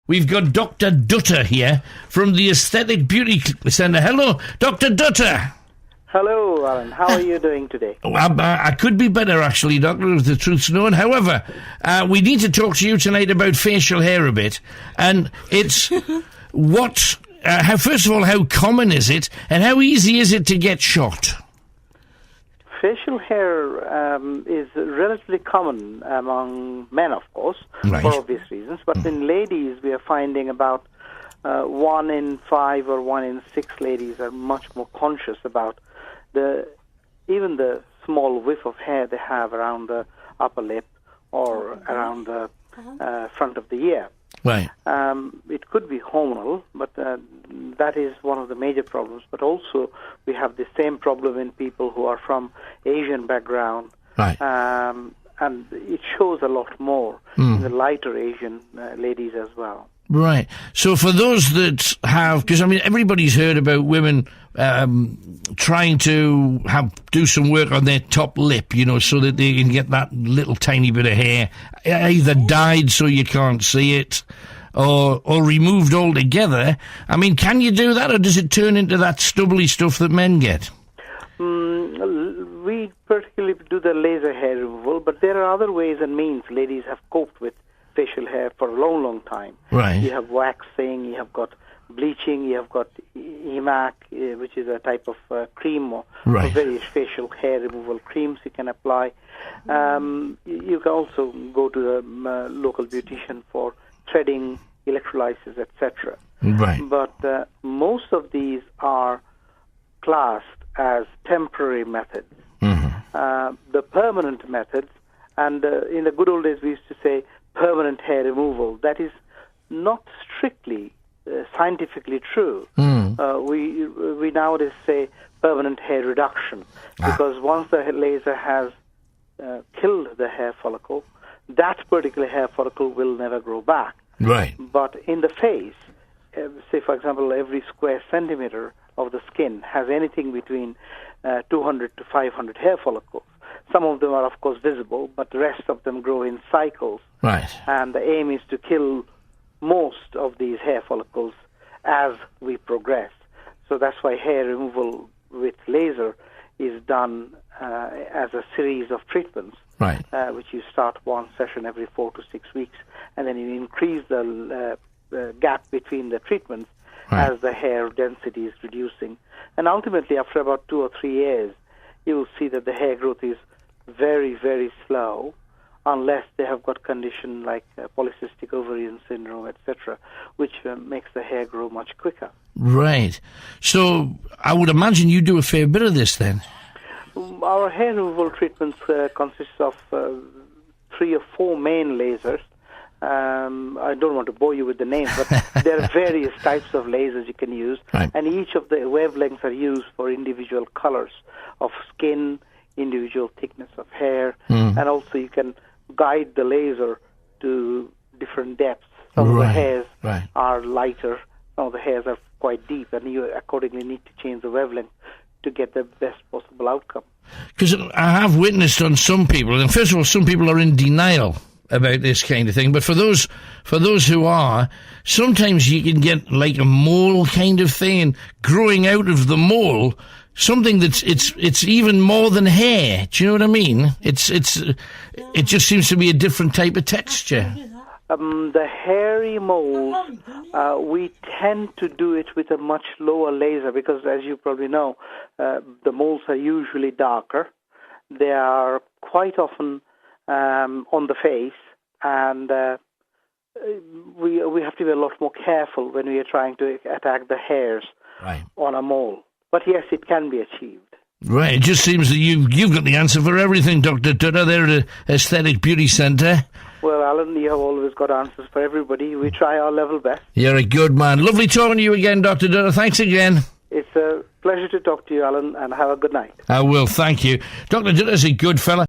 We've got Dr. Dutta here from the Aesthetic Beauty Centre. Hello, Dr. Dutta. Hello, Alan. How are you doing today? I could be better, actually, Doctor, if the truth's known. However, we need to talk to you tonight about facial hair a bit. And it's first of all, how common is it, and how easy is it to get shot? Facial hair is relatively common among men, of course, Right. for obvious reasons. But in ladies, we are finding about 1 in 5 or 1 in 6 ladies are much more conscious about even the small whiff of hair they have around the upper lip or around the front of the ear. Right. It could be hormonal, but that is one of the major problems. But also, we have the same problem in people who are from Asian background, Right. and it shows a lot more in the lighter Asian ladies as well. Right. So for those that have, because I mean everybody's heard about women trying to do some work on their top lip, so that they can get that little tiny bit of hair either dyed so you can't see it, or removed altogether. I mean, can you do that, or does it turn into that stubbly stuff that men get? We particularly do the laser hair removal, but there are other ways and means ladies have coped with facial hair for a long, long time. Right. You have waxing, you have got bleaching, you have got EMAC, which is a type of cream or Right. various facial hair removal creams you can apply. You can also go to the local beautician for threading, electrolysis, etc. Right. But most of these are classed as temporary methods. The permanent methods, and in the good old days we used to say permanent hair removal, that is not strictly scientifically true. We nowadays say permanent hair reduction, because once the laser has killed the hair follicle, that particular hair follicle will never grow back. Right. But in the face, say for example, every square centimeter of the skin has anything between 200 to 500 hair follicles. Some of them are, of course, visible, but the rest of them grow in cycles. Right. And the aim is to kill most of these hair follicles as we progress. So that's why hair removal with laser is done as a series of treatments, Right. which you start one session every 4 to 6 weeks, and then you increase the gap between the treatments Right. as the hair density is reducing. And ultimately, after about 2 or 3 years, you will see that the hair growth is very, very slow, unless they have got condition like polycystic ovarian syndrome, etc., which makes the hair grow much quicker. Right. So I would imagine you do a fair bit of this then. Our hair removal treatments consists of 3 or 4 main lasers. I don't want to bore you with the names, but there are various types of lasers you can use, Right. and each of the wavelengths are used for individual colors of skin, individual thickness of hair, and also you can guide the laser to different depths. Some of the Right, hairs right. are lighter, some of the hairs are quite deep, and you accordingly need to change the wavelength to get the best possible outcome. Because I have witnessed on some people, and first of all, some people are in denial about this kind of thing, but for those who are, sometimes you can get like a mole kind of thing, and growing out of the mole, something that's it's even more than hair. Do you know what I mean? It just seems to be a different type of texture. The hairy moles, we tend to do it with a much lower laser because, as you probably know, the moles are usually darker. They are quite often on the face, and we have to be a lot more careful when we are trying to attack the hairs Right. on a mole. But yes, it can be achieved. Right. It just seems that you've got the answer for everything, Dr. Dutta, there at the Aesthetic Beauty Centre. Well, Alan, you have always got answers for everybody. We try our level best. You're a good man. Lovely talking to you again, Dr. Dutta. Thanks again. It's a pleasure to talk to you, Alan, and have a good night. I will. Thank you. Dr. Dutta's a good fella.